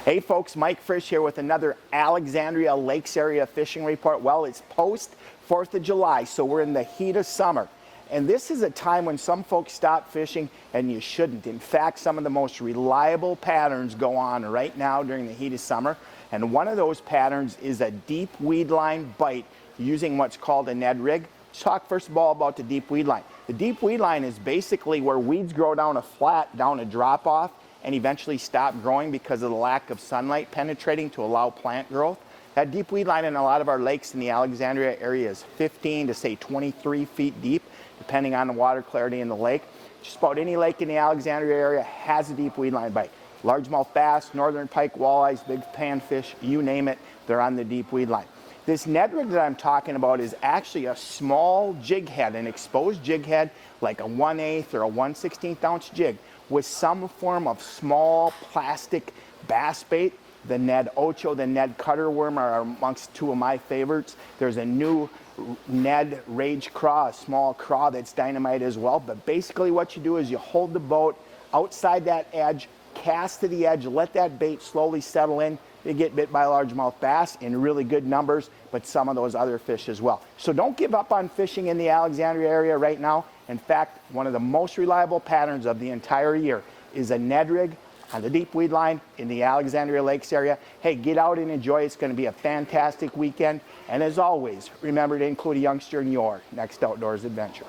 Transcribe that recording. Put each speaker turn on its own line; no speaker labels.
Hey folks, Mike Frisch here with another Alexandria Lakes area fishing report. Well, it's post 4th of July, so we're in the heat of summer. And this is a time when some folks stop fishing and you shouldn't. In fact, some of the most reliable patterns go on right now during the heat of summer. And one of those patterns is a deep weed line bite using what's called a Ned rig. Let's talk first of all about the deep weed line. The deep weed line is basically where weeds grow down a flat, down a drop off, and eventually stop growing because of the lack of sunlight penetrating to allow plant growth. That deep weed line in a lot of our lakes in the Alexandria area is 15 to say 23 feet deep, depending on the water clarity in the lake. Just about any lake in the Alexandria area has a deep weed line bite. Largemouth bass, northern pike, walleyes, big panfish, you name it, they're on the deep weed line. This Ned rig that I'm talking about is actually a small jig head, an exposed jig head, like a 1/8 or a 1/16 ounce jig, with some form of small plastic bass bait. The Ned Ocho, the Ned Cutter Worm are amongst two of my favorites. There's a new Ned Rage Craw, a small craw that's dynamite as well. But basically what you do is you hold the boat outside that edge, cast to the edge, let that bait slowly settle in. They get bit by largemouth bass in really good numbers, but some of those other fish as well. So don't give up on fishing in the Alexandria area right now. In fact, one of the most reliable patterns of the entire year is a Ned rig on the deep weed line in the Alexandria Lakes area. Hey, get out and enjoy. It's going to be a fantastic weekend. And as always, remember to include a youngster in your next outdoors adventure.